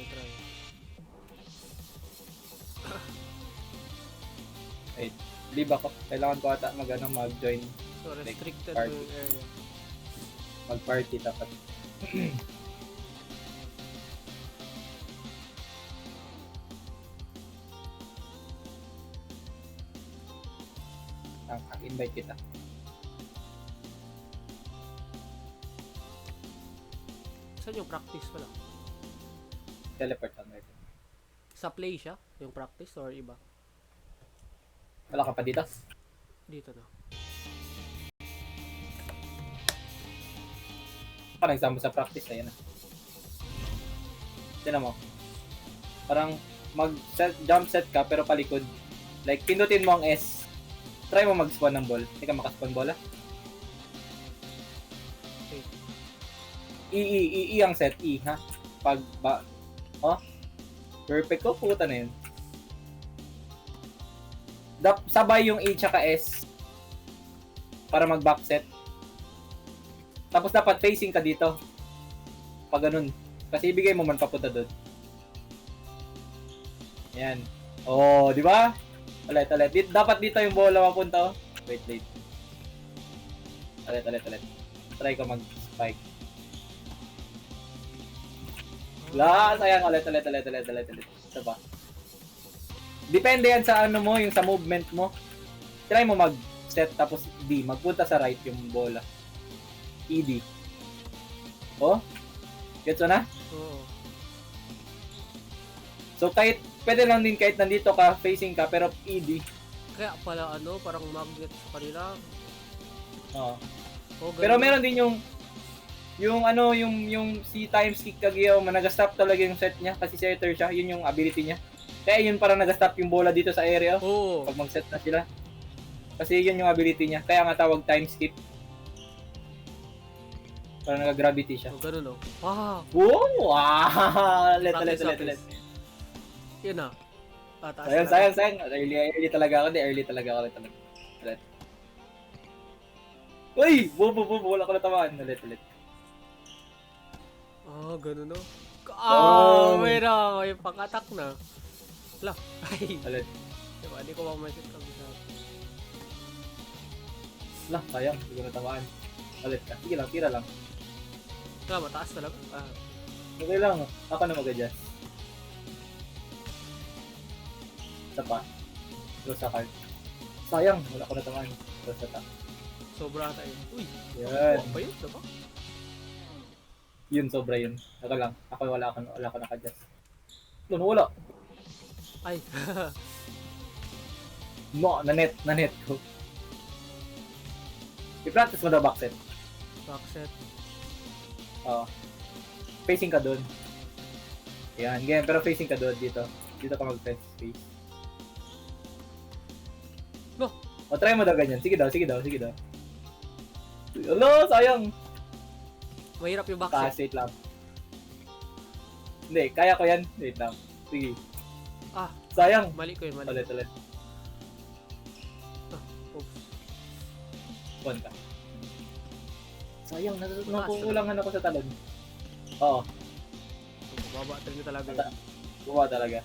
Try. Wait, leave ako. Kailangan ko ata mag-join. So, restricted party. yung area. Mag-party dapat. Invite kita. Saan yung practice pala? Teleport lang right. Sa play siya? Yung practice or iba? Wala ka pa dito? Dito na. Parang example sa practice, ayan na. Tinan mo. Parang jump set ka pero palikod. Like, pindutin mo ang S. Try mo mag-spawn ng ball. Hindi ka makaspawn bola. Okay. I ang set. I, ha? Oh? Perfect ko. Puta na yun. Sabay yung A tsaka S. Para mag-back set. Tapos dapat facing ka dito. Pag ganun. Kasi ibigay mo man papunta doon. Yan. Oh, di ba? Ulit. Dapat dito yung bola mapunta. Oh. Wait. Ulit. Try ko mag-spike. Sayang. Ulit. Ito ba? Depende yan sa ano mo, yung sa movement mo. Try mo mag-set tapos D. Magpunta sa right yung bola. ED. Oh? Gets mo na? Oo. So pwede lang din kahit nandito ka, facing ka, pero ED. Kaya pala parang magnet sa kanila. Oo. Oh, Pero meron din yung C times kick Kagiyaw, nag-stop talaga yung set niya kasi setter siya, yun yung ability niya. Kaya yun parang nag-stop yung bola dito sa area Oo. pag mag-set na sila. Kasi yun yung ability niya. Kaya nga tawag time skip. Parang nag-gravity siya. Oh, ganun oh. Wow. Wow! Let. Yun na. Sayang. Early talaga ako. Early talaga. Ulit. Uy! Bobo. Wala ko na tamaan. Ulit. Oh, ganun oh. Oh. May pang-attack na. Wala. Ay. Ulit. Diba, hindi ko mamasit kami sa... Sayang. Hindi ko na tamaan. Ulit ka. Sige lang, tira lang. Mataas talaga. Okay lang. Ako na mag-adjust. Isa pa. Close sa card. Sayang. Wala ko na tamaan. Close sa top. Sobra tayo. Uy. Yan. Ba yun? Diba? Yun, sobra yun. Ako lang. Ako wala ko naka-adjust. Wala. Ay. No, na-net ko. I-practice mo daw backset. Backset. Oo. Facing ka doon. Yan, ganyan. Pero facing ka doon dito. Dito ka mag-face. No. O, try mo daw ganyan. Sige daw. Hello, sayang. Mahirap yung backset. Wait lang. Hindi, kaya ko yan. Wait lang. Sige. Sayang. Mali ko yun. Ulit. Oops. Puan ka. Sayang, nakukulangan ako sa talon. Oo. Baba talaga talaga. Buwa talaga.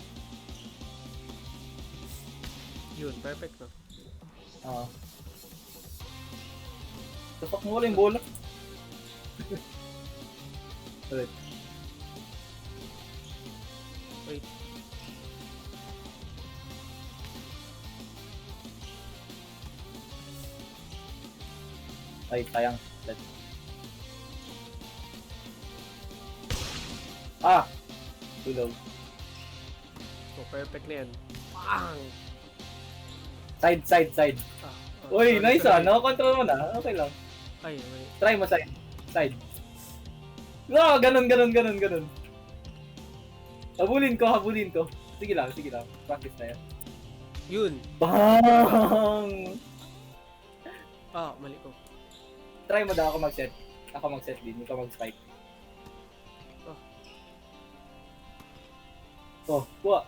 Yun, perfect no. Oo. Tapak mo wala yung bola. Ulit. Wait. Ay, sayang. Tulog. So, perfect na yan. Bang! Side. Uy, nice Nakakontrol mo na. Okay lang. Ay, wait. Try mo side. No, ganun. Habulin ko. Sige lang. Practice na yan. Yun. Bang! Mali ko. Try mo daw ako mag-set. Ako mag-set din. Ikaw mag-spike. Kuha.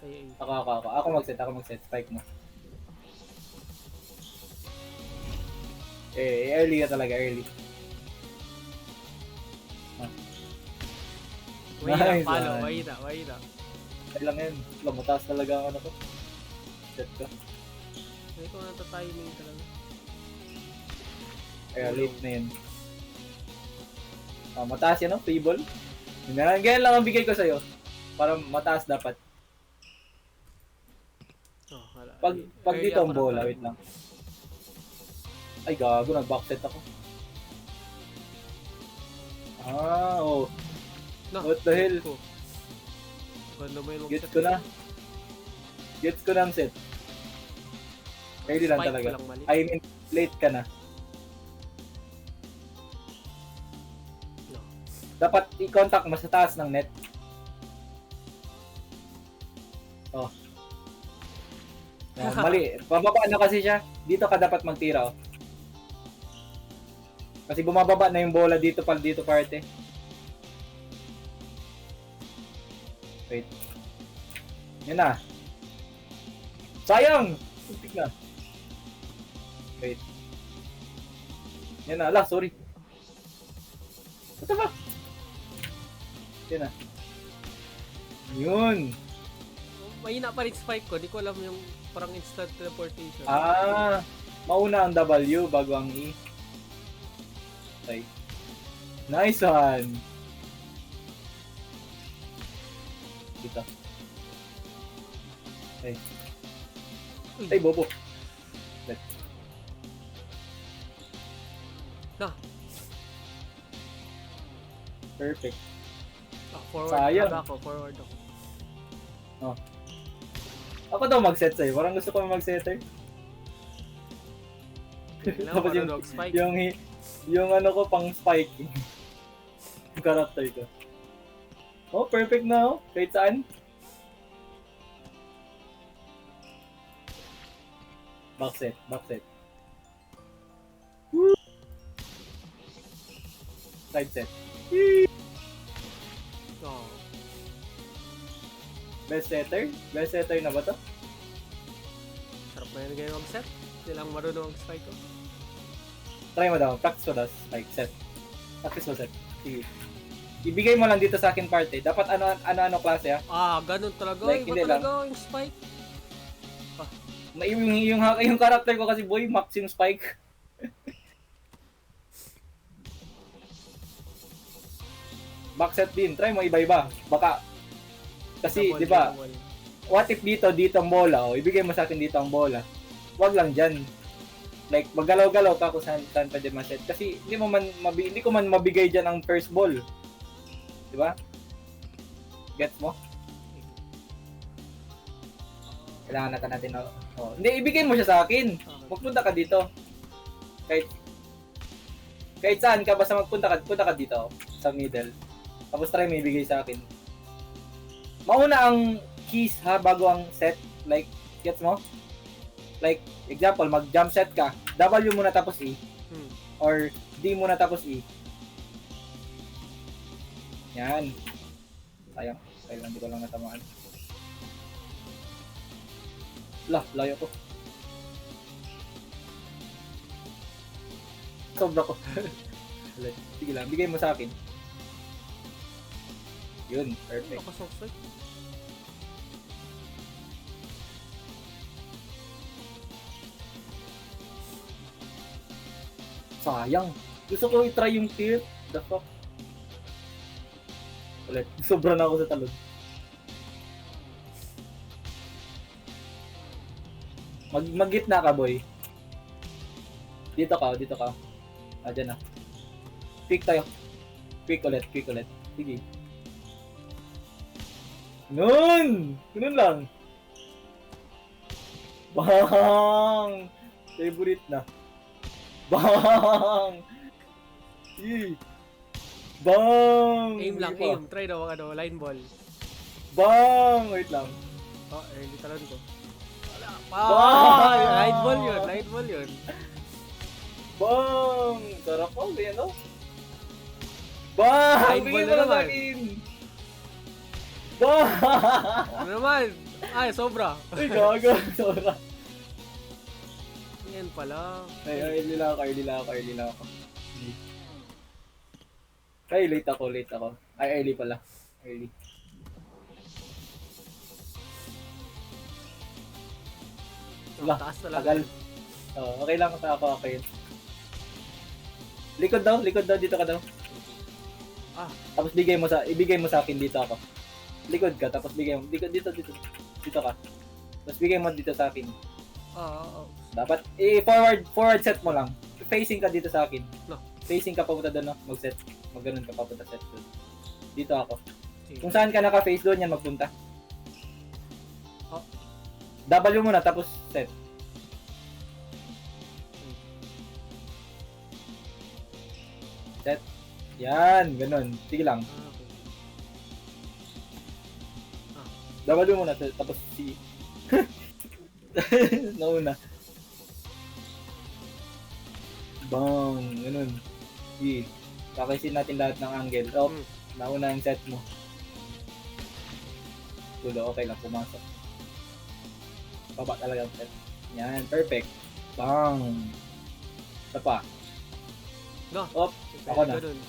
Ay. Ako mag-set. Spike mo. Early ka talaga, early. Mahina, Nice palo, one. mahina, mahina. Ay lang yan. Wala, mataas talaga ang ano ko. Set ko. Hindi ko nata-timing talaga. Kaya late na yun. Mataas yan, no? Table. Ganyan lang ang bigay ko sa'yo. Para mataas dapat. Oh, wala. Pag Early dito ang ako ng bola, time. wait lang. Ay, gago, nag-backset ako. Oh. No, What the hell? ko. Ganda mo yung Gets ko na. Gets ko na ang set. Ready lang Spike talaga. pa lang mali. I mean, late ka na. No. Dapat i-contact mo sa taas ng net. Oh. Mali. Pababa na kasi siya. Dito ka dapat magtira, oh. Kasi bumababa na yung bola dito parte. Wait. Yan na. Sayang! Untik na. Wait. Yan na. Ala, sorry. Ito ba? Yan na. Yun. Mahina pa rin spike ko. Di ko alam yung parang instant teleportation. Mauna ang W bago ang E. Okay. Nice one! Dito. Okay. Uy. Ay, bobo. Na. Perfect. Forward Sayang. ako. Forward ako. Ako daw mag-set sa'yo. Parang gusto ko mag-setter. Kailangan Tapos marunong spike. yung ano ko pang spike. Yung character ko. Oh, perfect na, oh. Kahit saan. Backset. Side set. Oh. Best setter? Best setter na ba to? Sarap na yun kayo mag-set. Kailangan marunong spike ko. Try mo daw. Practice mo daw. Like, set. Practice mo, set. Sige. Ibigay mo lang dito sa akin parte. Dapat ano klase, ah. Ganun talaga. Like, Iba hindi talaga yung spike. Yung character ko kasi, boy, max yung spike. Backset din. Try mo iba-iba. Baka, kasi, Double, di ba, double. what if dito ang bola, oh, ibigay mo sa akin dito ang bola. Wag lang dyan. Like, maggalaw-galaw ka kung saan pwede ma-set. Kasi, hindi ko man mabigay dyan ang first ball. Di ba? Gets mo? Kailangan natin na, oh. Hindi, ibigay mo siya sa akin. Magpunta ka dito. Kahit saan ka, basta punta ka dito, sa middle. Tapos try mo ibigay sa akin. Mauna ang keys ha, bago ang set. Like, gets mo? Like, example, mag-jump set ka. W muna tapos E. Or D muna tapos E. Yan. Sayang. Kailan di ko lang natamaan. Layo ko. Sobra ko. Sige lang, bigay mo sa akin. Yun, perfect. Nakasosay. Sayang. Gusto ko i-try yung tilt. The fuck? Ulit. Sobra na ako sa talon. Mag-gitna ka, boy. Dito ka. Dyan na. Pick tayo. Quick ulit. Sige. Ganun lang. Bang! Favorite na. Bang! Bang! Aim lang, Hindi pa. aim. Try daw, line ball. Bang! Wait lang. Early talon ko. Bang! Line ball yun. Bang! Sarap po, yan o. Bang! Line Bigay ball mo na na sa naman. akin! Bang! Ano naman? Ay, sobra. Ay, gago. Sobra. Yan pala. Ay, early lang ako. Ay, late ako. Ay, early pala. Early. Wala, Taas talaga. tagal. Okay lang, okay. Likod daw, dito ka daw. Ah, Tapos ibigay mo sa akin dito ako. Likod ka, tapos bigay mo, dito ka. Tapos bigay mo dito sa akin. Dapat, forward set mo lang. Facing ka dito sa akin. No. Facing ka papunta doon, no? Mag-set. Mag-ganun ka papunta set doon. Dito ako. sige. Kung saan ka naka-face doon, yan magpunta. Oh. W muna, tapos set. Set. Yan, ganun. Sige lang. Okay. W muna, tapos C. Nauna. Bang, ganun. E. Kakaisin natin lahat ng angle. Oh, nauna yung set mo. Tulo, okay lang, pumasok. Baba talaga ang set. Yan, perfect. Bang. Isa pa. No. Op, ako na. Ganun.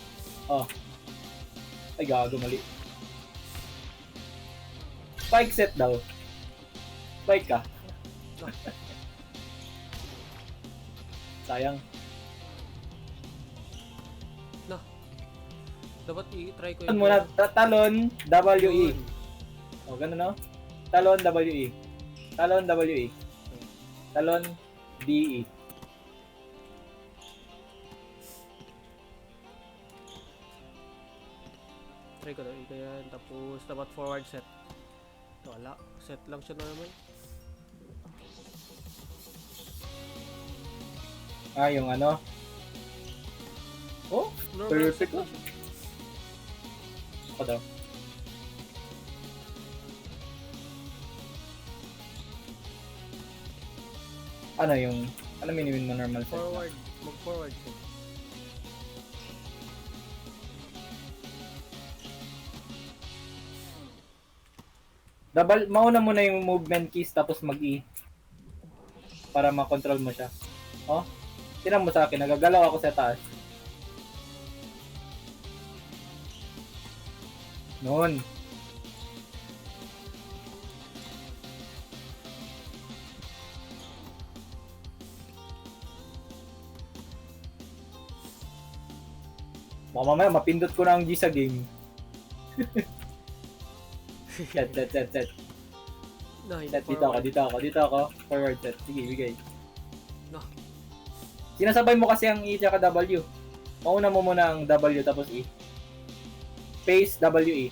Ay, gago, mali. Spike set daw. Spike ka. Sayang. Dapat i-try ko Talon muna, talon, WE. Yun. O, ganun no? Talon, WE. Talon, WE. Talon, DE. Try ko daw yan. Tapos dapat forward set. Wala. Set lang siya normal. Yung ano? Oh, Normal perfect set lang oh. siya. Ako daw. Ano yung, ano minimin mo normal set? Forward. Mag-forward set. Mauna muna yung movement keys tapos mag-E. Para makontrol mo siya. Oh, tinan mo sa akin, nagagalaw ako sa taas. Noon. Baka mamaya mapindot ko na ang G sa game. Set. No, hindi Set, forward. dito ako. Forward set. Sige, bigay. No. Sinasabay mo kasi ang E at W. Mauna mo muna ang W tapos E. Space WE.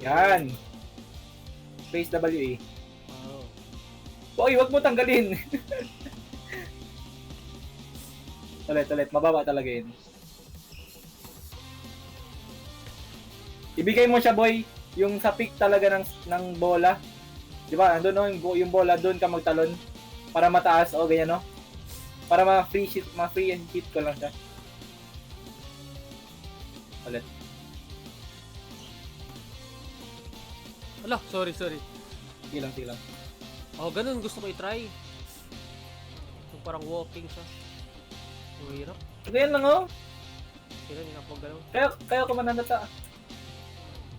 Yan. Space WE. Wow. Hoy, wag mo tanggalin. ulit. Mababa talaga yun. Ibigay mo siya, boy, yung sa peak talaga ng bola. Di ba? Andun no, yung bola, doon ka magtalon. Para mataas, o ganyan, no? Para ma-free and hit ko lang siya. Ulit. Ala, sorry. Sige lang. Ganun gusto ko i-try. Yung parang walking siya. Ang hirap. Ganyan lang, oh. Kaya hindi na ako galaw. Kaya ko mananata.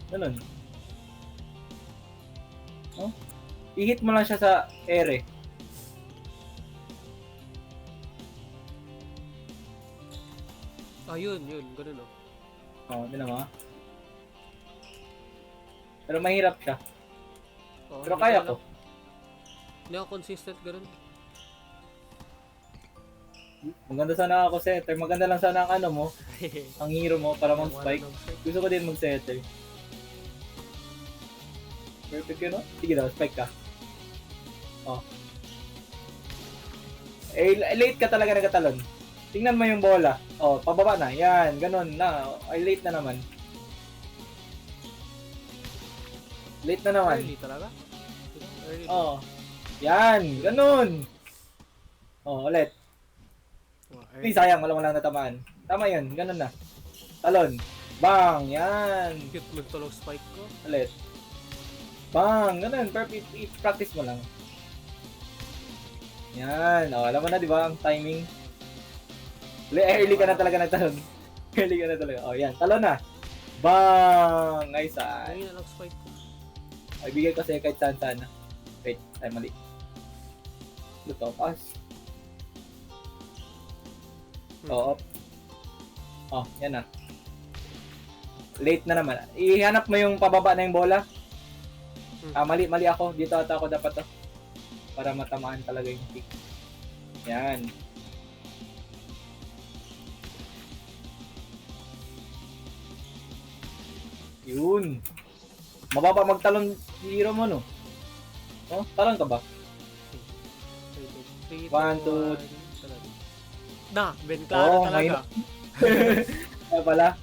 Ganun. Oh? I-hit mo lang siya sa ere. Yun. Ganun, oh. Hindi naman. Pero mahirap siya. Pero Hindi kaya ko ko. alam. Hindi ako consistent, ganun. Maganda sana ako setter. Maganda lang sana ang ano mo, ang hero mo para mag-spike. Gusto ko din mag-setter. Perfect yun, no? Sige daw, spike ka. Late ka talaga nagkatalon. Tingnan mo yung bola. Pababa na. Yan, ganun na. Late na naman. Late na naman. Early talaga? Early. Yan, ganun. Ulit. Early. Sayang, walang natamaan. Tama yun, ganun na. Talon. Bang, yan. Cute magtulog spike ko. Ulit. Bang, ganun. Perfect. I-practice mo lang. Yan. Alam mo na, di ba, ang timing. Early ka na talaga nagtalon. Early ka na talaga. Yan. Talon na. Bang! Nice ah. Ngayon na lang spike ko. Ay, bigay ko sa'yo kahit saan sana. Wait, ay mali. Luto, pass. Oo. Oh, yan na. Late na naman. Ihanap mo yung pababa na yung bola. Mali ako. Dito ata ako dapat to. Para matamaan talaga yung pick. Yan. Yun. Mababa magtalon hero mo, no? Oh, talon ka ba? 3, 1, 2. Na, Ben Claro talaga. Kaya pala,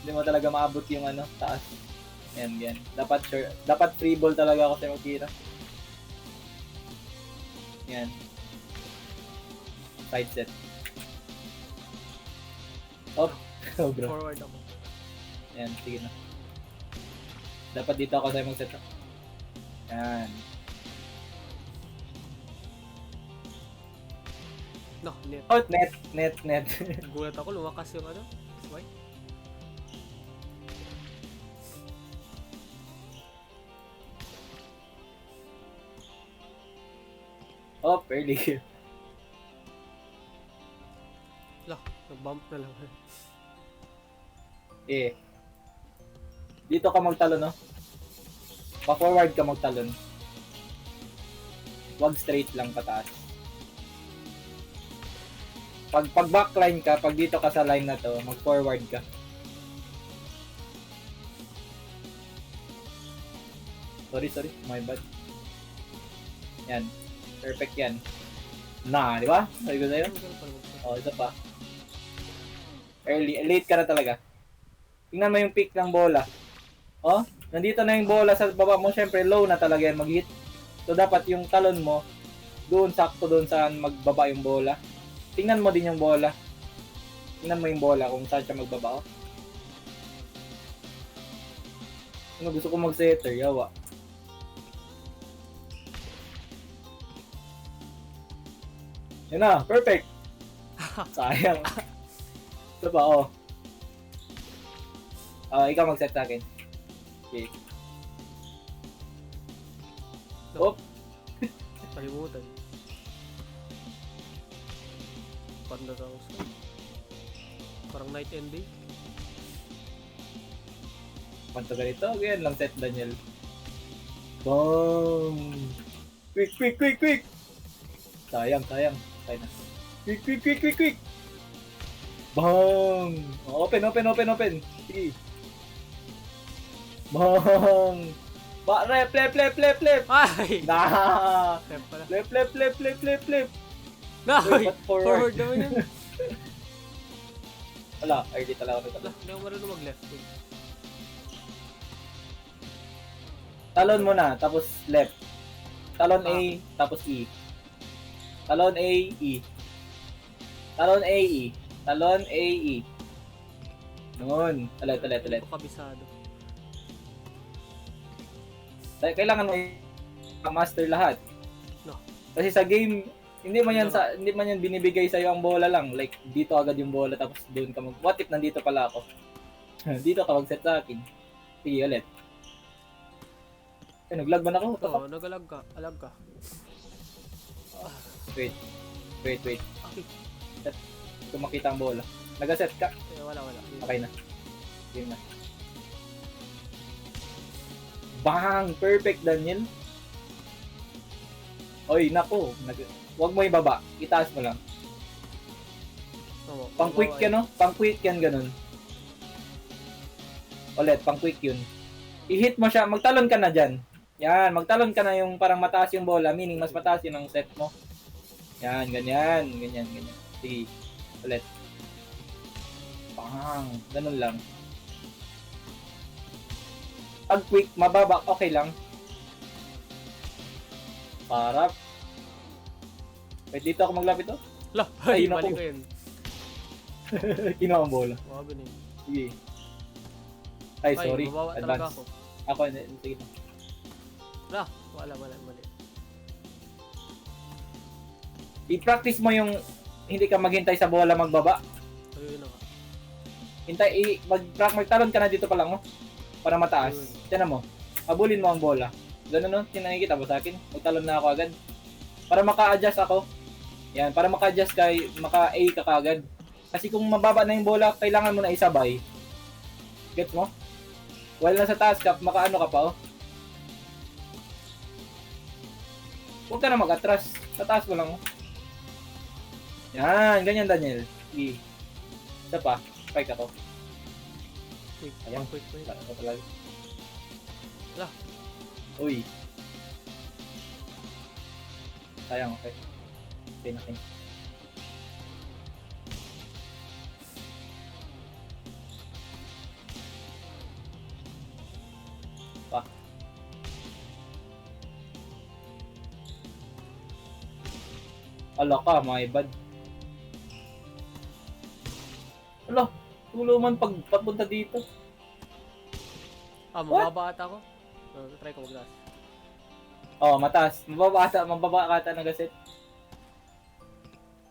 hindi mo talaga maabot yung ano, taas. Yan, yan. Dapat sure, dapat free ball talaga ako sa magtira. Yan. Side set. Oh, oh bro. Forward ako. Yan, sige na. Dapat dito ako sa'yo mag-set up. Yan. No, net. Oh, net. Gulat ako, lumakas yung ano. Why? Oh, early. Lah, nag-bump na lang. Eh. Dito ka magtalon, no? Pa-forward ka magtalon. Huwag straight lang pataas. Pag backline ka, pag dito ka sa line na to, mag-forward ka. Sorry, my bad. Yan. Perfect yan. Na, di ba? Sabi ko sa'yo? Oh, ito pa. Early, late ka na talaga. Tingnan mo yung pick ng bola. Oh, nandito na yung bola sa baba mo. Syempre, low na talaga yan mag-hit. So, dapat yung talon mo, doon, sakto doon saan magbaba yung bola. Tingnan mo din yung bola. Tingnan mo yung bola kung saan siya magbaba. Oh. Ano, gusto ko mag-setter, yawa. Yan na, perfect. Sayang. Ito ba, oh. Ikaw mag-set sa akin. Okay. No. Kalimutan. Panda sa uso. Parang night and day. Panto ganito, ganyan lang set Daniel. Boom! Quick! Sayang. Sayang na. Quick! Bang! Oh, open. Sige. Bang! Left. Ay! Nah! Step pala. Left. Nay! Ba't forward? Forward naman yun. Wala, early talaga ito. Wala, hindi ako marunong mag-left. Talon mo na, tapos left. Talon A, tapos E. Talon A, E. Talon A, E. Talon A, E. Noon. Ulit. Hindi ko kabisado. Kailangan mo master lahat. No. Kasi sa game, hindi man yan binibigay sa iyo ang bola lang. Like dito agad yung bola tapos doon ka what if nandito pala ako? Dito ka mag-set sa akin. Sige ulit. Naglag ba na ako? Oo, nag-alag ka. Alag ka. Wait. Okay. Kung makita ang bola. Nag-set ka? Wala. Okay na. Game na. Bang! Perfect, Daniel. Oy, nako. Huwag mo ibaba. Itaas mo lang. Oo, Pang quick yan, no? Pang quick yan, ganun. Ulit, pang quick yun. I-hit mo siya. Magtalon ka na dyan. Yan, magtalon ka na yung parang mataas yung bola. Meaning, mas mataas yun ang set mo. Yan, ganyan. Sige. Ulit. Bang! Ganun lang. Pag quick, mababa, okay lang. Parap. Wait, dito ako maglapit to. Lah, Ay, mali naku. ko yun. Kinuha ang bola. Mga ganun. Sige. Ay, sorry. Mabawa talaga Advance. ako. Ako, sige. Lah, wala, mali. I-practice mo yung hindi ka maghintay sa bola magbaba. Ayun na nga. Magtalon ka na dito pa lang, oh. Para mataas. Tiyan mo. Habulin mo ang bola. Ganun, no? Nakikita mo sa akin? Magtalon na ako agad. Para maka-adjust ako. Yan, para maka-adjust maka-A ka kagad. Kasi kung mababa na yung bola, kailangan mo na isabay. Get mo? While nasa taas ka, maka-ano ka pa, oh. Huwag ka na mag-atras. Sa taas mo lang, oh. Yan, ganyan, Daniel. Sige. Isa pa. Spike ako. Wait, Ayan. wait. Wala ko talaga. Wala. Uy. Sayang, okay. Okay na, okay. Pa. Ala ka, my bad. Ala, tuluman pag papunta dito. Mababa ata ako. Try ko maglas. Oh, mataas. Mababa ata ng gaset.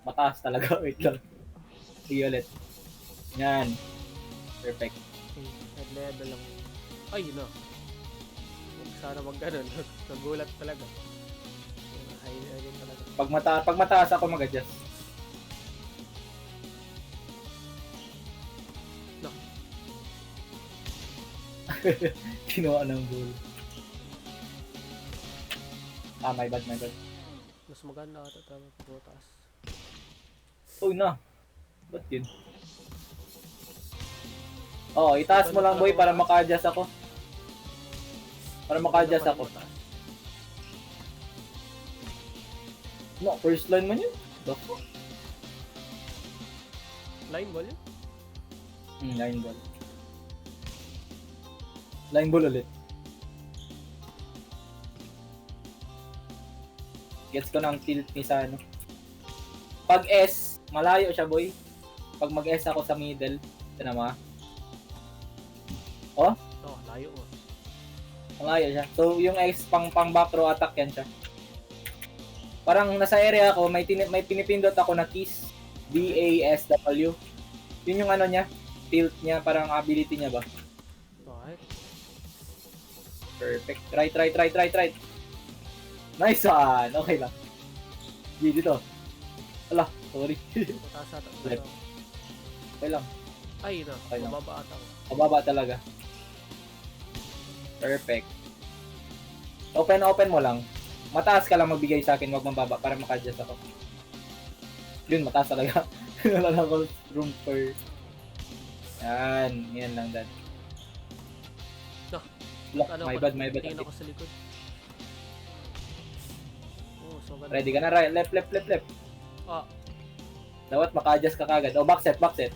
Mataas talaga. Wait lang. Sige ulit. Yan. Perfect. Head level lang. Ay, yun na. Huwag sana mag-ganon. Nagulat talaga. High talaga. Pag mataas ako mag-adjust. No. Kinuha ng goal. My bad. Mas maganda ata tama pagkataas. Uy na. Ba't yun? Oh, itaas mo lang boy para maka-adjust ako. Para maka-adjust ako. No, first line man yun. Doko. Line ball yun? Line ball. Line ball ulit. Gets ko ng tilt ni sa ano. Pag S, malayo siya boy. Pag mag-S ako sa middle, ito na mga. Oh? Layo mo. Malayo siya. So yung X pang back row attack yan siya. Parang nasa area ako, may pinipindot ako na keys. DASW. Yun yung ano niya, tilt niya, parang ability niya ba? Bakit? Perfect. Try. Nice one! Okay lang. Dito. Ala, sorry. Mataas ata. Left. Okay lang. Ay, na. Okay lang. Mababa ata ako. Mababa talaga. Perfect. Open mo lang. Mataas ka lang magbigay sa akin, wag mababa para maka-adjust ako. Yun, mataas talaga. Wala na ako room for... Yan lang dad. No. Lock, Ano my ako, bad. tingin ako sa likod. So ganda. Ready ka na, right? Left. Dapat maka-adjust ka kagad. Backset. Backset.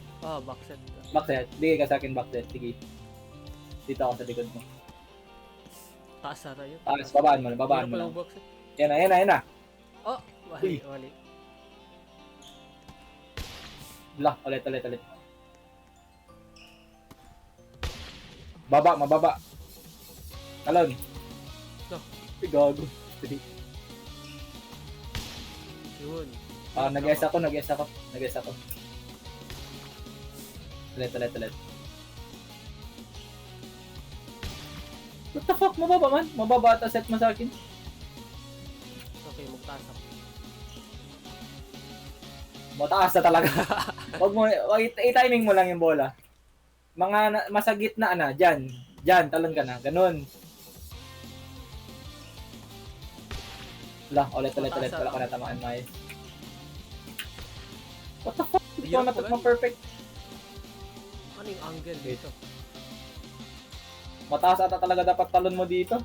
Backset. Bigay ka sa akin backset. Sige. Dito ako sa likod mo. Taas ata yun. Taas, babaan mo lang. Backset. Yan na. Mali. Lah, ulit. Mababa. Talon. No. Gago. Yun. Nag-S ako. Ulit. What the fuck? Mababa man. Mababa ata set mo sa akin. Okay, magtaas ako. Mataas na talaga. I-timing mo lang yung bola. Masa gitna na, dyan, talon ka na, ganun. Ulit, wala ka natamaan, Maya. What the fuck? Hindi ko natatang perfect. Ano yung angle dito? Mataas ata talaga dapat talon mo dito.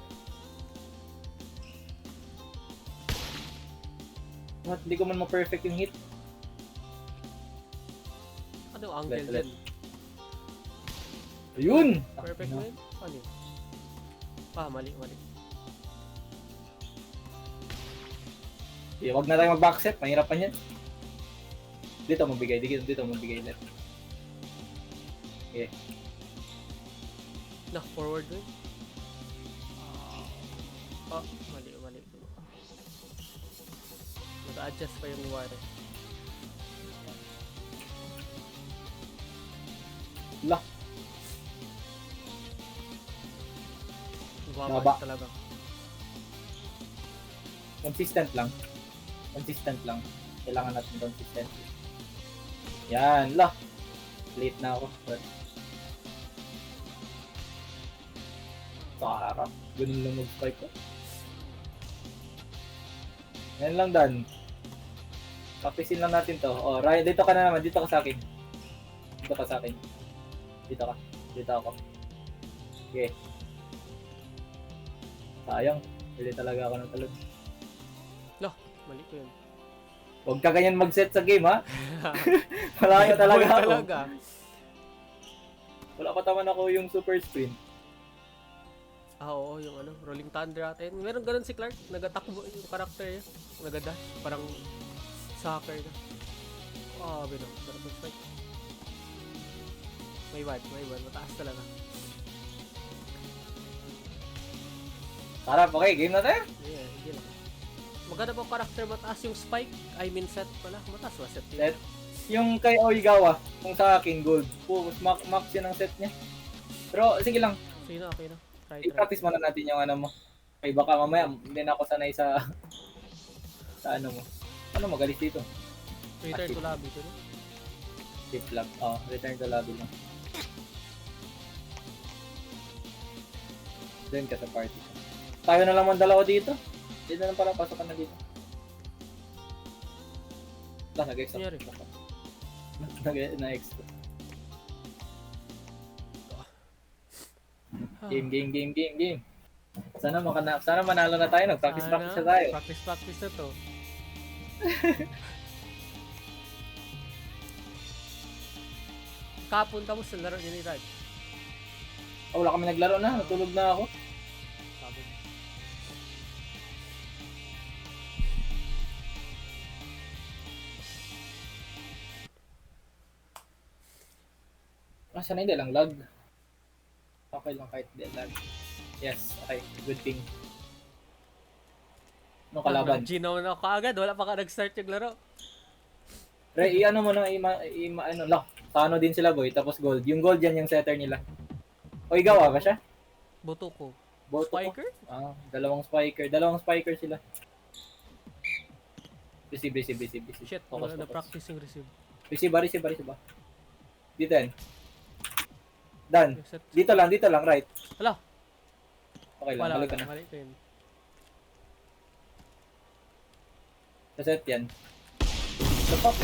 What? Hindi ko man ma-perfect yung hit. Ano yung angle Ulit. din? Ayun! Perfect mo yun? Ano yun? Mali. Wag na tayo mag-backset, mahirapan yan. Dito magbigay left. Okay. Forward doon? Mali. Mag-adjust pa yung wire. Lah, Baba Baba. talaga. consistent lang. Consistent lang. Kailangan natin consistent. Yan, lah. Late na ako. But... Sarap. Ganun lang mag-spike ko. Yan lang, Dan. Practicein lang natin to. Oh, Ryan, dito ka na naman. Dito ka sa akin. Dito ka sa akin. Dito ka. Dito ako. Okay. Sayang. Hindi talaga ako ng talon. Loh, mali ko yun. Huwag ka ganyan mag-set sa game, ha? Malayo talaga Boy ako. talaga. Wala pa taman ako yung super sprint. Ah, oo, yung ano, Rolling Thunder atin. Meron ganun si Clark, nagatakbo yung karakter niya. Nagadash, parang soccer na. Ah, binong, sarap yung fight. May bad, mataas talaga. Sarap, okay, game na tayo. Yeah, hindi lang. Maganda po karakter, mataas yung spike. I mean set pala, mataas ba set yun? Set. Yung kay Oigawa, kung sa akin, gold. Max yun ang set niya. Pero, sige lang, Sige na, okay na. Try. i-practice muna natin yung ano mo. Okay, baka mamaya, hindi na ako sanay sa... sa ano mo. Ano magalis dito? Return to lobby ko, no? Tip lang. Oh, return to lobby lang. Doon ka sa party. Tayo na lang ang dalawa dito. Dito na lang pala, pasok ka na dito. Nag-extra. Nangyari? Nag-extra. Game. Sana manalo na tayo. Nag-practice na tayo. Practice na to. Kapon ka mo sa laro niya ni Rad. Oh, wala kami naglaro na. Natulog na ako. Sabi. Sana hindi lang lag. Okay lang kahit hindi lag. Yes, okay. Good thing. Anong kalaban? Ginaw na ako agad. Wala pa ka nag-start yung laro. Re, i-ano mo na, ano, lock. Sa ano din sila, boy. Tapos gold. Yung gold yan yung setter nila. O, igawa ba siya? Boto ko. Boto ko. Spiker? Ah, dalawang spiker sila. Receive. Shit, wala na practice yung receive. Receive ba? Dito yan. Done. Set. Dito lang, right. Hala, Okay lang, balik ka na. mali ko yun. Sa set yan. Stop.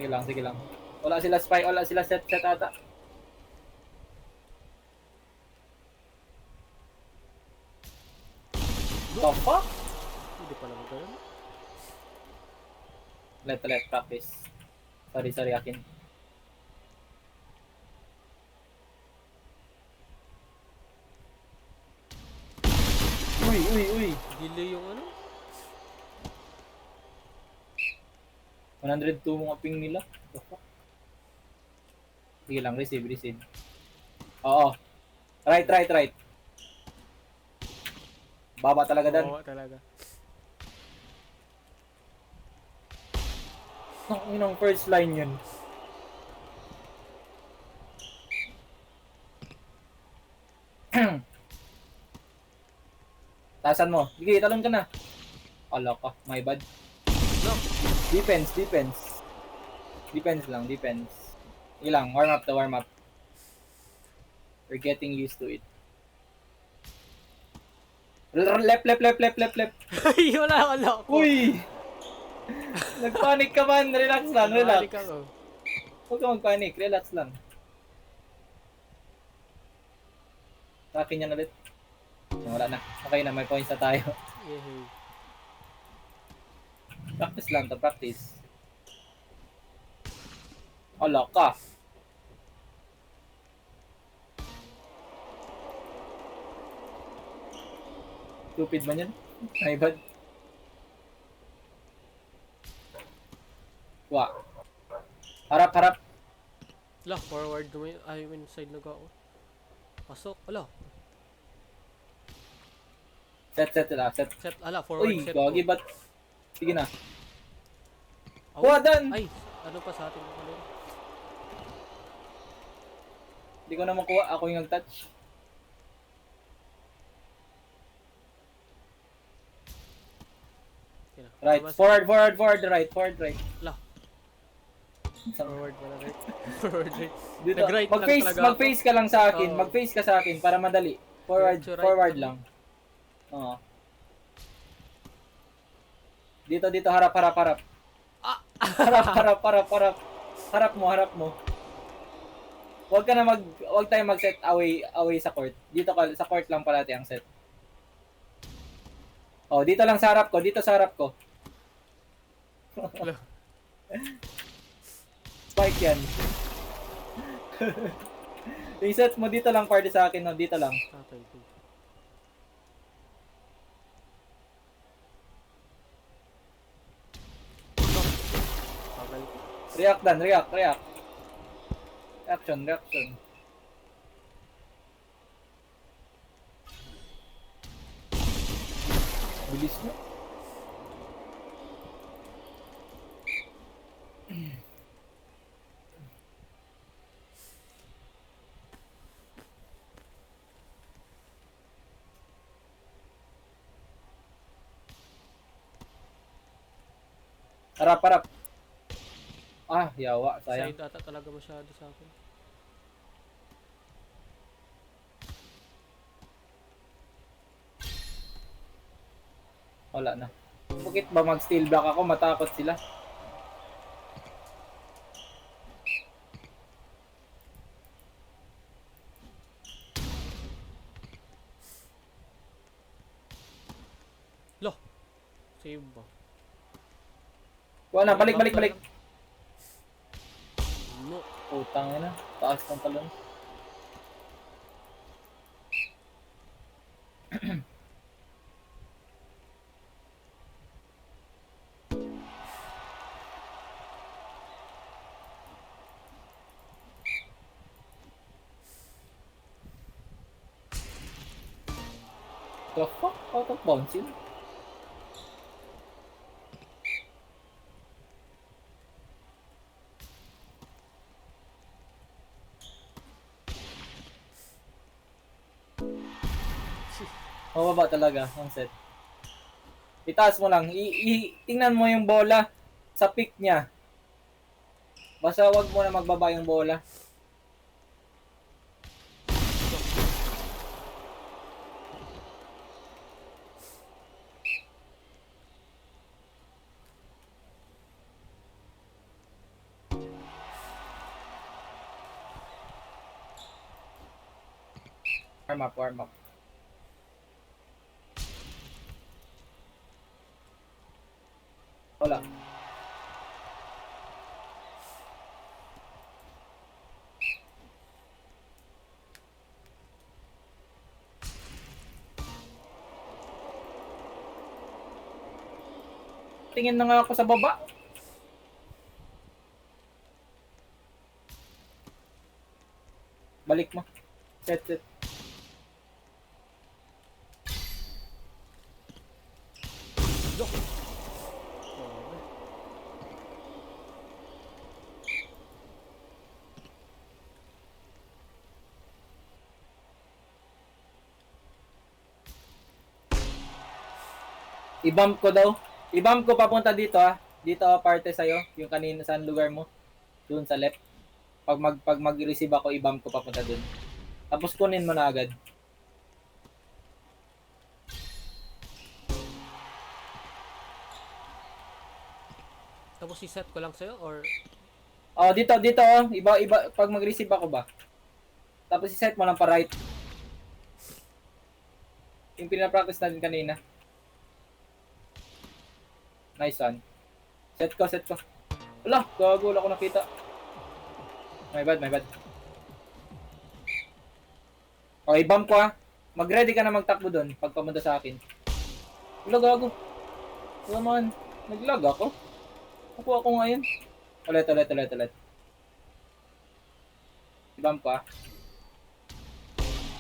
Sige lang. Wala sila spy, wala sila set ata. The fuck? Hindi pala magkaroon. Let practice. Sorry akin. Uy. Delay yung ano? 102 mga ping nila. The fuck? Sige lang, receive. Oo. Right. Baba talaga dan. Oo, talaga. Ang first line yun. Tasan mo. Sige, talon ka na. Ala ka, my bad. No. Defense lang. Ilang, warm up. We're getting used to it. Left. Ay, wala ko. Uy! Nagpanic ka man. Relax lang. Balik ako. Huwag ka magpanic. Relax lang. Sa akin yan ulit. Wala na. Okay na. May points na tayo. Yehey. Practice. Ala ka. Stupid man yan. My bad. Harap. Ala, forward naman yun. Ay, inside na ako. Pasok. Ala. Set. Set. Ala, forward Uy, set gagi ko. ba't? Sige na. Aw. Kuha dan! Ay, ano pa sa atin? Ano? Hindi ko na makuha. Ako yung nag-touch. Okay na. Right. Tama, Forward, forward, forward, right. Forward, right. Lah. Forward pala, right? Forward, right? Dito. Nag-right lang Mag-face, talaga ako. mag-face ka lang sa akin. Oo. Mag-face ka sa akin para madali. Forward, Diretso right forward lang. lang. Oo. Dito, dito. Harap, harap, harap. Harap, harap, harap, harap. Harap mo, harap mo. Huwag tayong mag-set away sa court. Dito ka, sa court lang palati ang set. Oh, dito lang sa harap ko, dito sa harap ko. Lah. Spike yan. Yung set mo dito lang party sa akin, no? Dito lang. Okay, okay. Tagal. React dan, react. Reaction. Bilis na. Harap. Ah, yawa, sayang. Side ata talaga masyado sa akin. Wala na. Bakit ba mag-steal block ako? Matakot sila. Loh. Save ba? Wala na, balik. No. Utang na. Taas ng talon. The fuck? Out of bounds yun? Mababa talaga ang set. Itaas mo lang. Tingnan mo yung bola sa pick niya. Basta wag mo na magbaba yung bola. Warm up. Wala. Tingin na nga ako sa baba. Balik mo. Set. Loh. Oh. I-bump ko daw. I-bump ko papunta dito Dito parte sa'yo. Yung kanina saan lugar mo. Doon sa left. Pag mag-receive ako, i-bump ko papunta doon. Tapos kunin mo na agad. Tapos i-set ko lang sa'yo or Oh, dito Iba pag mag-receive ako ba. Tapos i-set mo lang pa right. Yung pina-practice natin kanina. Nice one. Set ko. Wala, gago, wala ko nakita. My bad. Okay, bump ko Mag-ready ka na magtakbo doon pag pumunta sa akin. Wala, gago. Wala man. Nag-lag ako. Nakuha ko ngayon. Ulit. I-bump ko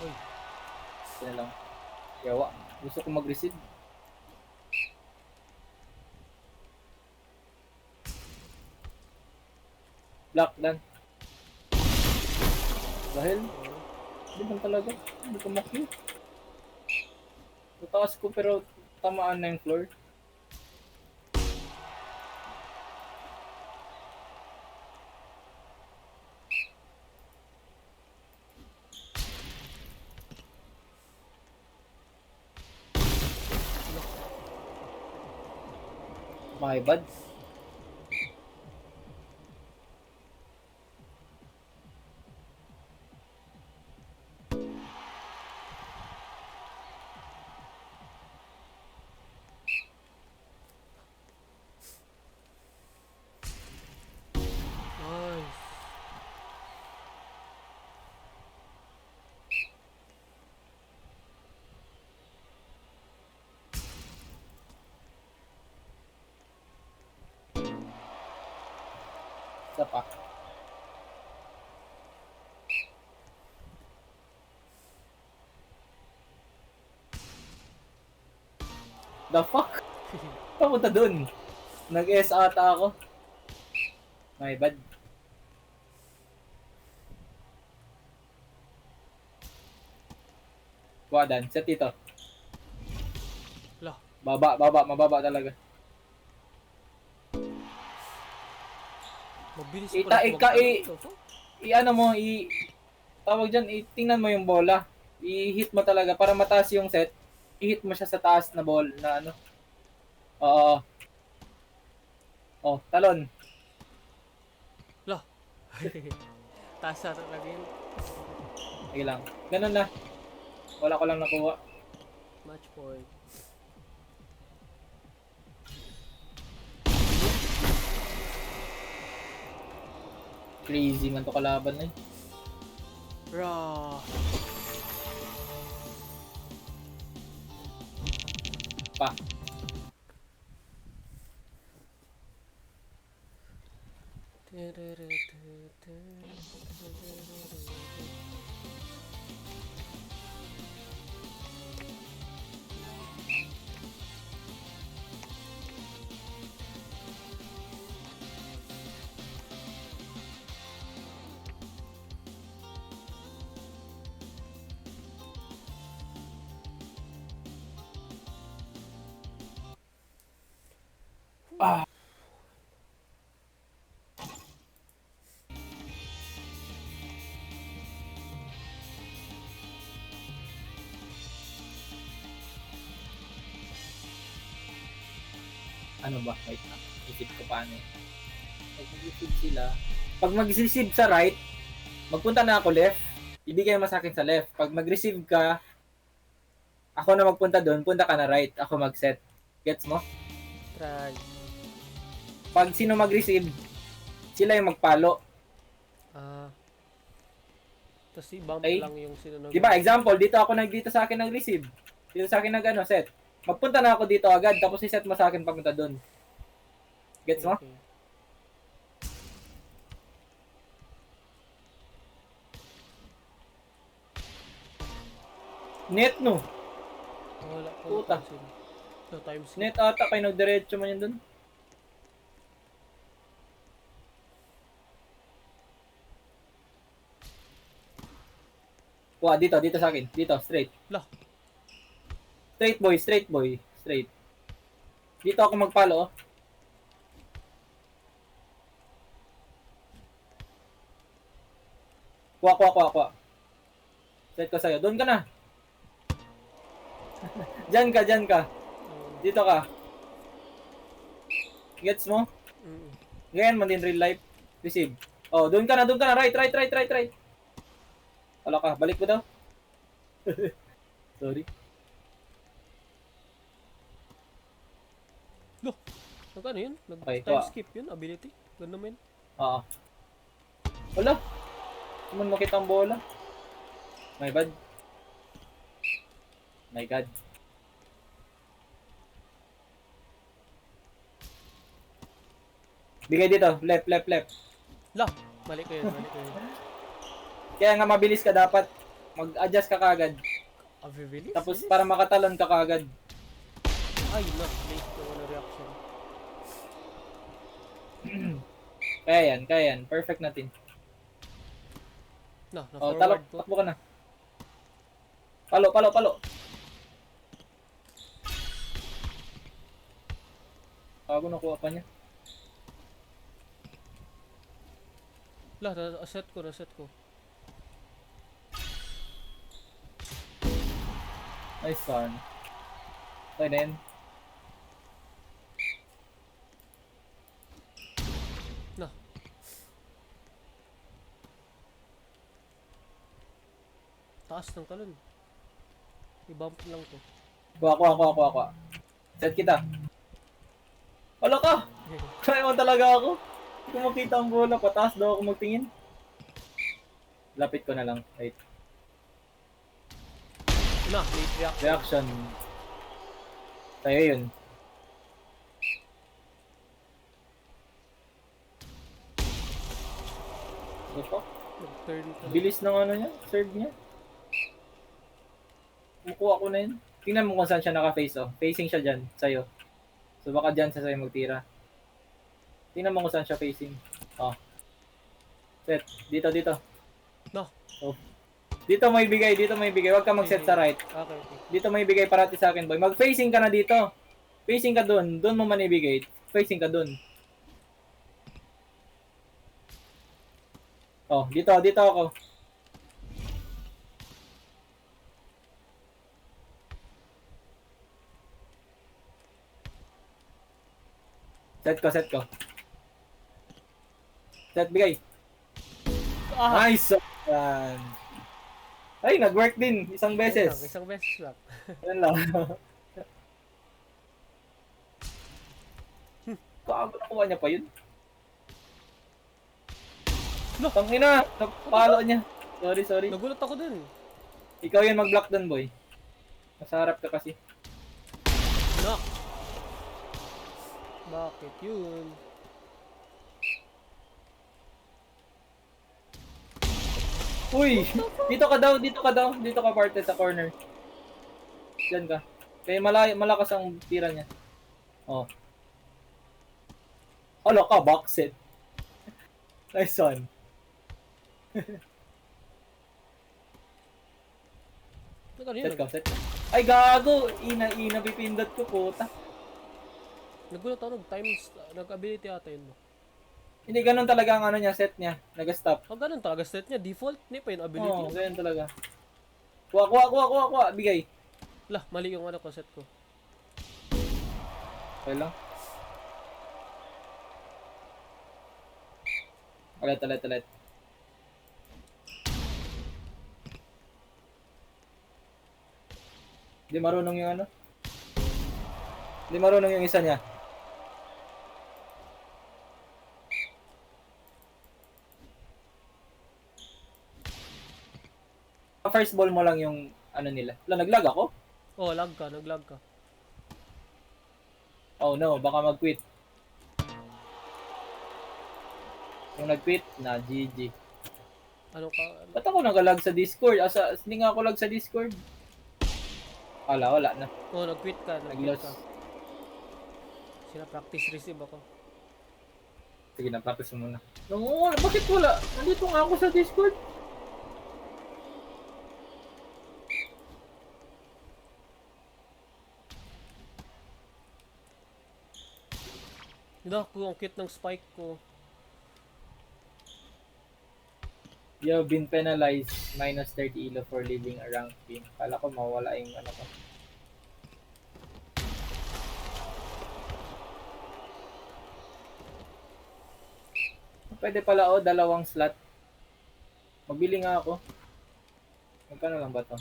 Uy. Ito na lang. Yawa. Gusto ko mag-receive. Block dan. Dahil Di ba talaga? Hindi ko makita. Tataas ko pero tamaan na yung floor. My bad. Nice. Isa pa. The fuck? Papunta dun. Nag-S ata ako. My bad. Wadan, set dito. Lah, Mababa talaga. mabilis Ita, pala ika, tumakbo dito, to. ano mo, tawag dyan, tingnan mo yung bola. I-hit mo talaga para mataas yung set. I-hit mo siya sa taas na ball na ano. Oo. Oh, talon. Lah. Taas na talaga yun. Sige lang. Ganun na. Wala ko lang nakuha. Match point. Crazy man to kalaban na eh. Raw. Pa. Ah. Ano ba? Wait na. Isip ko paano eh. Pag mag-receive sila. Pag mag-receive sa right, magpunta na ako left. Ibigay mo sa akin sa left. Pag mag-receive ka, ako na magpunta doon, punta ka na right. Ako mag-set. Gets mo? Try. Pag sino mag-receive, sila yung magpalo. Tapos i-bump Okay? lang yung sinunod. Di ba? Example, dito sa akin nag-receive. Dito sa akin set. Magpunta na ako dito agad, tapos i-set mo sa akin papunta doon. Gets mo? Okay. Net no. Wala ko Puta. napansin. No, times Net ata kayo nagdiretso man yun doon. Wah, dito sa akin. Dito, straight. Lah. Straight boy. Straight. Dito ako magpalo, oh. Kuha. Set ko sa'yo. Doon ka na. Diyan ka. Dito ka. Gets mo? Ganyan man din real life. Receive. Oh, doon ka na. Right. Wala ka. Balik mo daw. Sorry. Loh. Ano yun? Okay, Nag-time kuha. skip yun? Ability? Ganun naman. Oo. Wala. Hindi mo makita ang bola. My bad. My God. Bigay dito. Left. Lah. Mali ko yun. Kaya nga mabilis ka dapat. Mag-adjust ka kagad. Bilis? Tapos para makatalon ka kagad. Ay, late ko ano reaction. Kaya yan. Perfect natin. Na Oh, forward ko. takbo ka na. Palo, palo, palo. Bago nakuha pa niya. Lah, reset ko, reset ko. Nice one. Okay na yun. Na. Taas ng talon. I-bump lang to. Kuha. Set kita. Wala ka! Try mo talaga ako. Hindi ko makita ang bola. Pataas daw ako magtingin. Lapit ko na lang. Wait. Na, late reaction. Reaction. Tayo yun. Ano pa? Nag-turn ka. Bilis ng ano niya. Serve niya. Kukuha ko na yun. Tingnan mo kung saan siya naka-face oh. Facing siya dyan. Sa'yo. So baka dyan sa sa'yo magtira. Tingnan mo kung saan siya facing. Oh. Set. Dito. No. Oh. Dito may bigay. Huwag ka mag-set sa right. Okay, okay. Dito may bigay parati sa akin, boy. Mag-facing ka na dito. Facing ka dun. Dun mo man ibigay. Facing ka dun. Oh, dito ako. Set ko. Set, bigay. Ah! Nice! Yan. Ay, nag-work din. Isang beses. Isang beses lang. Yan lang. Kago nakuha niya pa yun. No. Tangina, napalo niya. Sorry. Nagulat ako dun. Ikaw yan mag-block dun, boy. Nasa harap ka kasi. Knock. Bakit yun? Uy! Dito ka daw. Dito ka parte sa corner. Diyan ka. Kaya malakas ang tira niya. Oh. Alo ka, box it. Nice one. Set ka. Ay, gago! Ina, pipindot ko, puta. Nagulat ako, nag-ability ata yun. Hindi, ganun talaga ang ano niya, set niya. Nag-stop. Oh, ganun talaga set niya. Default, hindi pa yung ability. Oo, ganun talaga. Kuha. Bigay. Lah, mali yung ano ko, set ko. Okay lang. Ulit. Hindi marunong yung ano. Hindi marunong yung isa niya. First ball mo lang yung ano nila. Wala, naglag ako? Oh, naglag ka. Oh no, baka mag-quit. Kung nag-quit, na GG. Ano ka? Ba't ako nagalag sa Discord? Hindi nga ako lag sa Discord. Wala na. Oh, nag-quit ka. Nag-loss. Sina practice receive ako. Sige na, practice mo muna. No, bakit wala? Nandito nga ako sa Discord. Naku, ang cute ng spike ko. You have been penalized minus 30 elo for leaving a rank team. Kala ko mawala yung ano ko. Pwede pala dalawang slot. Magbili nga ako. Magkano lang ba to?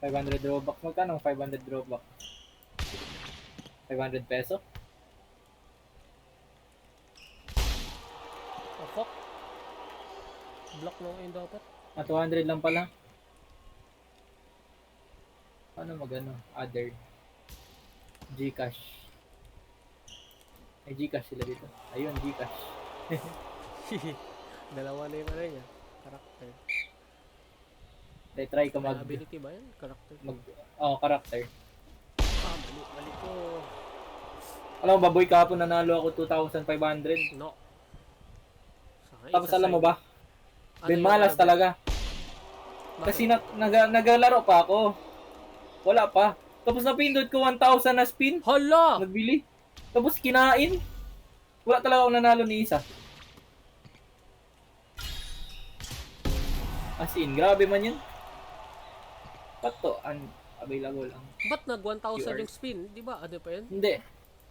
500 Robux. Magkano 500 Robux? 500 peso? Oh, fuck. Block na ngayon dapat. 200 lang pala. Paano magano? Other. Gcash. May Gcash sila dito. Ayun, Gcash. Dalawa na yung ano niya. Character. Try ko May ability ba yan? Character. Character. Mali ko. Alam mo, baboy kahapon nanalo ako 2,500. No. Sa Tapos alam mo ba? Ano Ben yung malas ano, talaga. Kasi nagalaro pa ako. Wala pa. Tapos napindot ko 1,000 na spin. Hala! Nagbili. Tapos kinain. Wala talaga akong nanalo ni isa. As in, grabe man yun. Pato, available ang Ba't nag 1,000 QR. yung spin? Di ba? Ano pa yun? Hindi.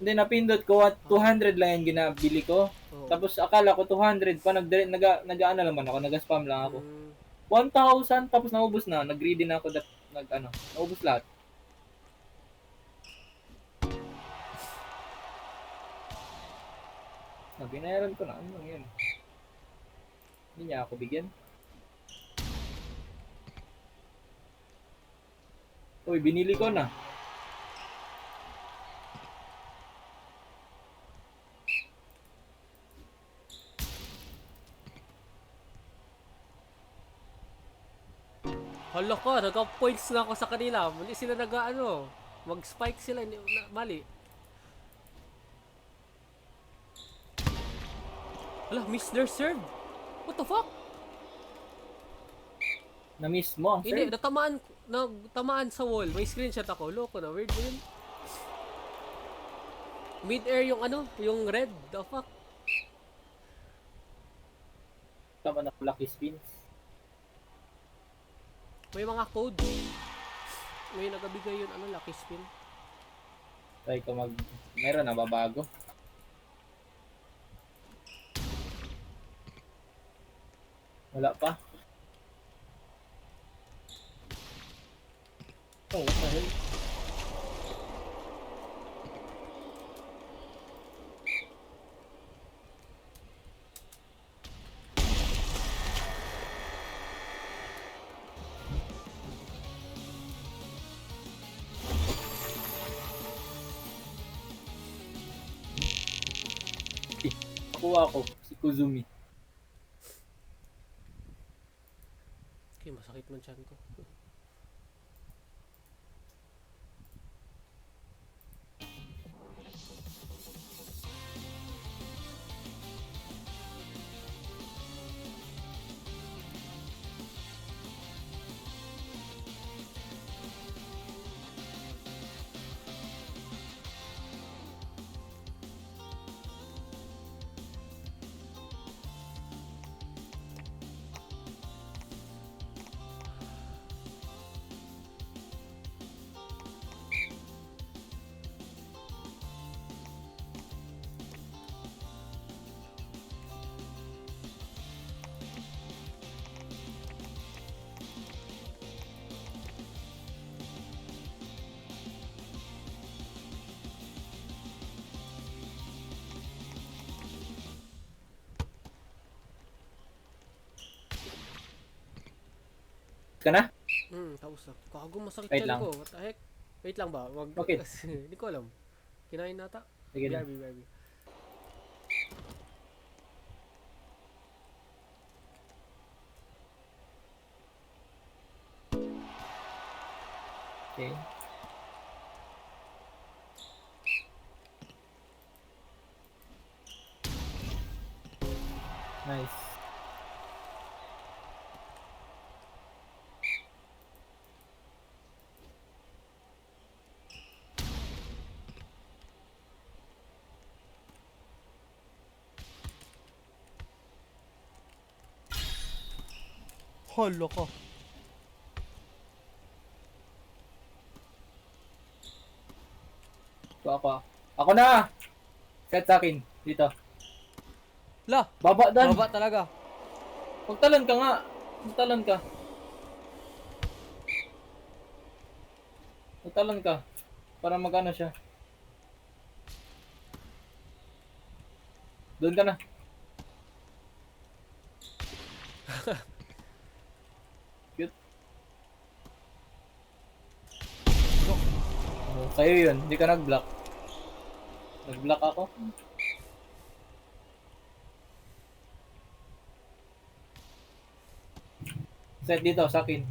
Hindi, napindot ko. 200 lang yung ginabili ko. Oo. Tapos akala ko 200 pa. Nag-ano naman ako. Nag-spam lang ako. Mm, 1,000. Tapos naubos na. Nag-greedy na ako. Naubos lahat. Binayaran ko na. Ano lang yun? Hindi niya ako bigyan. Uy, binili ko na. hala ka, nagka-points na ako sa kanila. Mali sila nag-ano. Mag-spike sila. Mali. Hala, miss their serve. What the fuck? Na-miss mo ang Hindi, serve. natamaan sa wall. May screenshot ako. Loko na, weird yun. Mid-air yung ano, yung red. The fuck? Tama na lucky spins. May mga code. May nagabigay yun, ano, lucky spin. Try ko meron na babago. Wala pa. Oh, what the hell? Nakuha ko si Kuzumi. Okay, masakit man chan ko. Ka na? Tapos na. Kago masakit Wait chan lang. ko. What the heck? Wait lang ba? Wag. Bakit? Hindi ko alam. Kinain nata. Sige na. BRB. Okay. Nice. Hala ka. So ako na! Set sa akin. Dito. La! Baba dan. Baba talaga. Magtalon ka nga. Magtalon ka. Magtalon ka. Para magano siya. Doon ka na. Cute. Oh, sa'yo yun. Hindi ka nag-block. Nag-block ako. Set dito sa akin.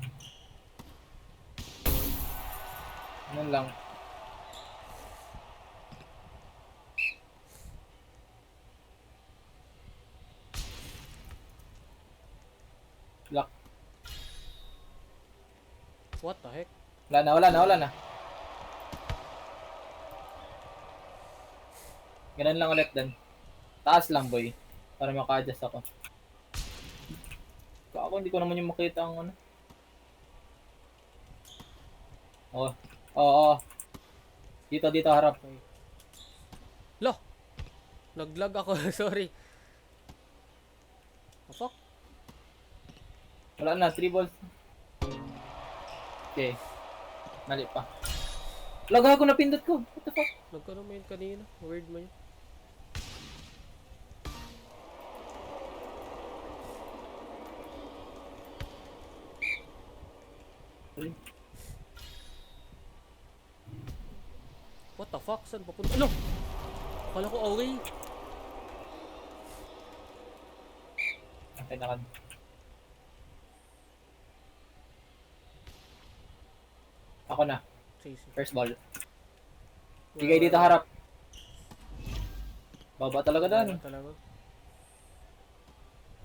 Ano lang. Block. What the heck? Wala na. Ganun lang ulit din. Taas lang, boy. Para maka-adjust ako. Ako, hindi ko naman yung makita ang ano. Oo. Oo. Dito, harap. Okay. Lo! Naglag ako. Sorry. Oh, fuck. Wala na, 3 balls. Okay. Mali pa. Laga ako, napindot ko. What the fuck? Nagkaroon mo yun kanina. Weird mo yun. Sorry. What the fuck? Saan papunta? Ano? Akala ko away. Okay na kan. Ako na. Sige. First ball. Bigay dito harap. Baba talaga doon. Talaga.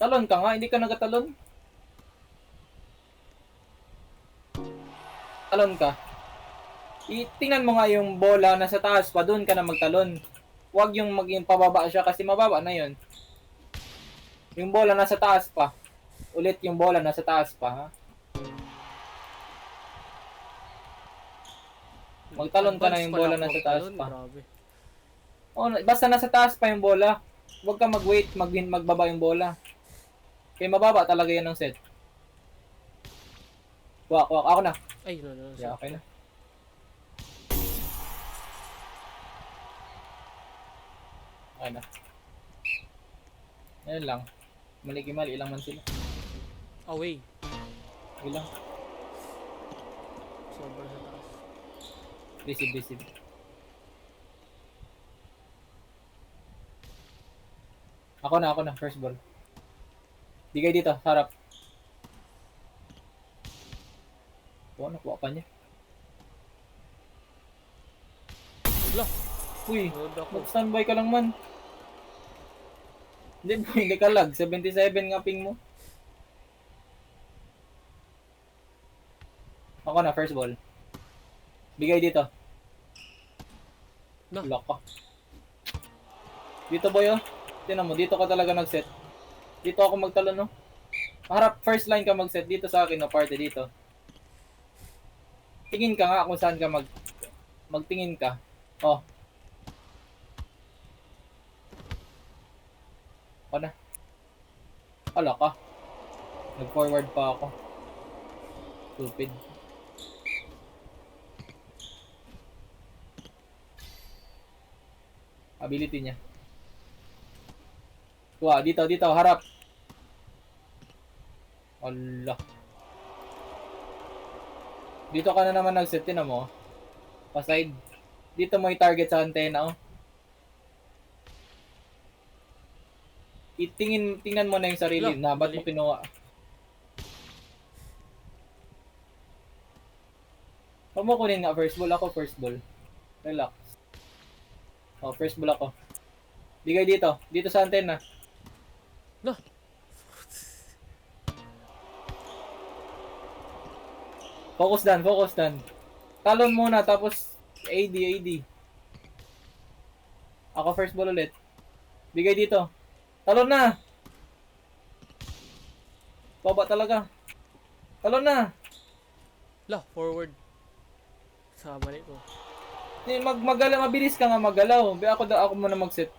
Talon ka nga, hindi ka nagatalon. Talon ka. Tingnan mo nga yung bola nasa taas pa, doon ka na magtalon. Huwag yung maging pababa siya kasi mababa na yun. Yung bola nasa taas pa. Ulit yung bola nasa taas pa, ha? Magtalon ka na yung bola nasa taas pa. Grabe. Oh, basta nasa taas pa yung bola. Huwag ka mag-wait, magbaba yung bola. Kaya mababa talaga yan ng set. Wak. Ako na. Ay, no. Yeah, okay na. Okay na. Ayan lang. Mali lang man sila. Away. Okay lang. Sobrang sa taas. Receive. Ako na. First ball. Bigay dito, harap. Nakuha pa niya. Wala. Uy, Road ako. mag-standby ka lang man. Hindi ka lag. 77 nga ping mo. Ako na, first ball. Bigay dito. Na. Lock ka. Dito boy oh. Tingnan mo, dito ka talaga nag-set. Dito ako magtalon no. Harap, first line ka mag-set. Dito sa akin na party dito. Tingin ka nga kung saan ka magtingin ka. Oh. Ako na. Ala ka. Nag-forward pa ako. Stupid. Ability niya. Kuha, dito, harap. Allah. Dito ka na naman nag-set, tinan mo. Pa-side. Dito mo i-target sa antena, oh. Tingnan mo na yung sarili na ba't mo kinuha. Huwag mo kunin nga first ball. Ako first ball. Relax. Oh, first ball ako. Bigay dito. Dito sa antena. No. Focus down. Talon muna tapos AD. Ako first ball ulit. Bigay dito. Talon na. Baba talaga. Talon na. La, forward. Sa mali ko. Magalaw, mabilis ka nga magalaw. Ako muna mag-set.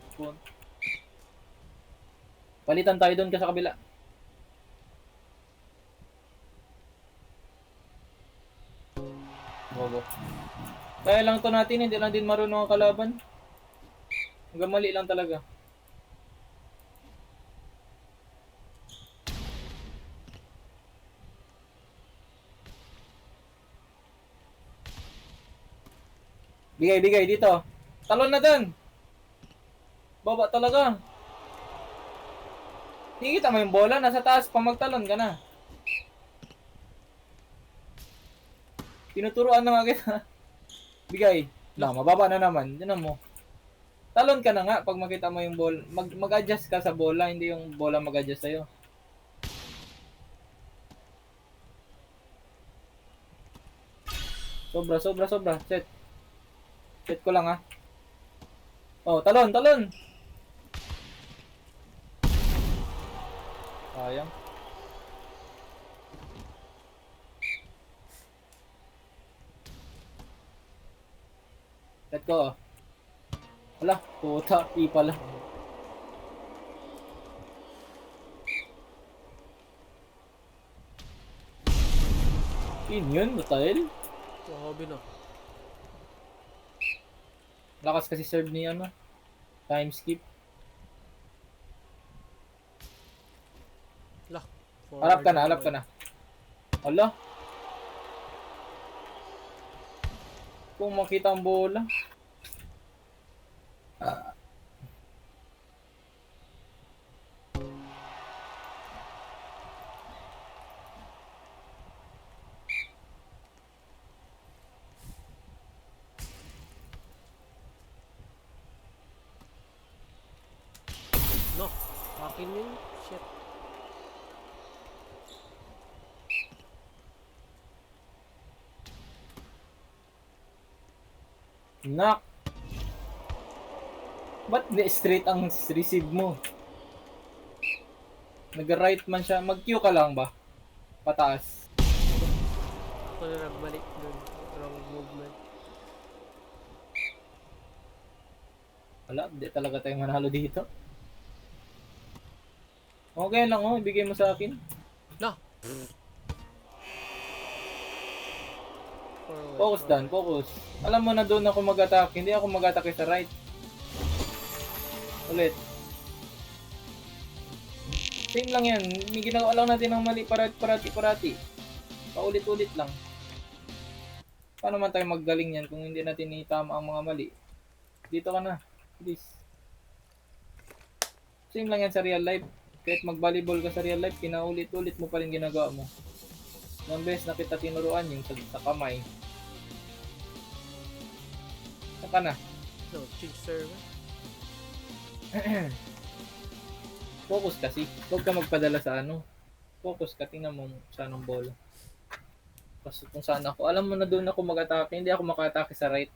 Palitan tayo doon ka sa kabila. Bobo. Kaya lang to natin, hindi lang din marunong ang kalaban. Hanggang mali lang talaga. Bigay dito. Talon na dun. Baba talaga. Nakikita mo yung bola, nasa taas pa magtalon ka na. Tinuturuan na nga kita. Bigay. Mababa na naman. Yan mo. Talon ka na nga pag makita mo yung bola. Mag-adjust ka sa bola, hindi yung bola mag-adjust sa'yo. Sobra, sobra, sobra. Set. Set ko lang, ha. Oh, talon, talon. Sayang. Set ko, oh. Wala, puta, di pala. Yun, Matael. Grabe na. Lakas kasi serve ni ano. Time skip. Lah. Harap ka na, forward harap ka naman. na. Ala. Kung makita ang bola. No. Akin yun. Shit. Nak. Ba't di straight ang receive mo? Nag-right man siya. Mag-Q ka lang ba? Pataas. Ako na nagbalik dun. Wrong movement. Wala, hindi talaga tayo manalo dito. Okay lang, oh. Ibigay mo sa akin. No. Forward, Focus forward. Dan, focus. Alam mo na doon ako mag-attack. Hindi ako mag-attack sa right. Ulit. Same lang yan. May ginagawa lang natin ng mali parati. Paulit-ulit lang. Paano man tayo maggaling yan kung hindi natin itama ang mga mali? Dito ka na. Please. Same lang yan sa real life. Kahit mag-volleyball ka sa real life, pinaulit-ulit mo pa rin ginagawa mo. Ng beses na kita tinuruan yung sa kamay. Saan ka na? No. Change server. Focus kasi. Huwag ka magpadala sa ano. Focus ka. Tingnan mo saan ang bola. Kasi kung saan ako. Alam mo na doon ako mag-atake. Hindi ako maka-atake sa right.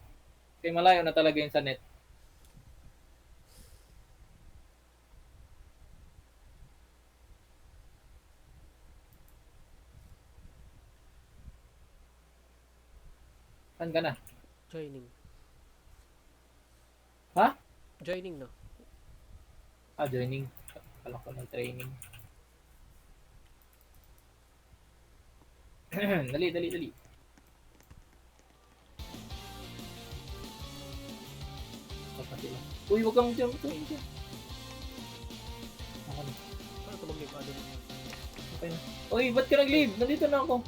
Kaya malayo na talaga yun sa net. Saan ka na? Joining. Ha? Joining na. Joining. Kala ko ng training. Dali. Kapati lang. Uy, huwag kang jump. Ako na. Paano ito mag-leap? Ano? Okay na. Uy, ba't ka nag-leave? Nandito na ako.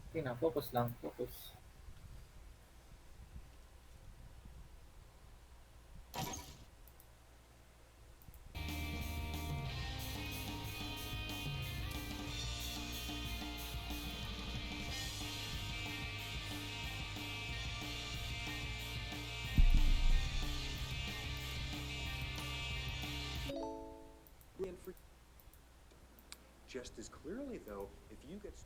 Okay na, focus lang. Focus. And for just as clearly, though, if you get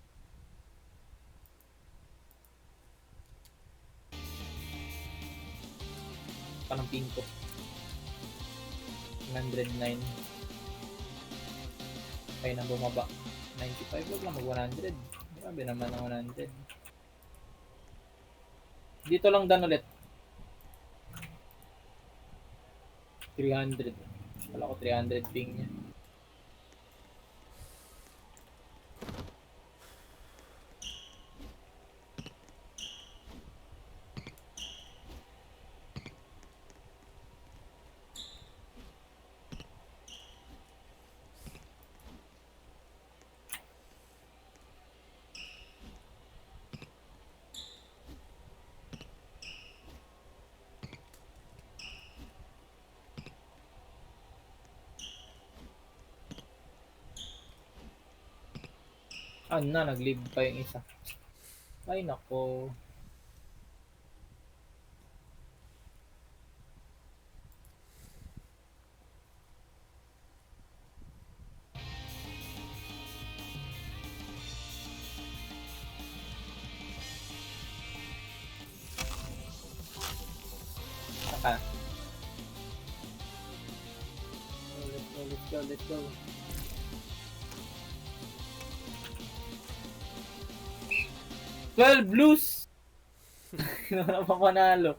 Panang pinko. 109. Kaya na bumaba. 95, wag lang mag-100. Grabe naman ang 100. Dito lang dan ulit. 300. Wala ko 300 ping niya. Na, nag-leave pa yung isa. Ay, nako. ka. Let's go, let's go. 12 blues! Hindi na pa manalo.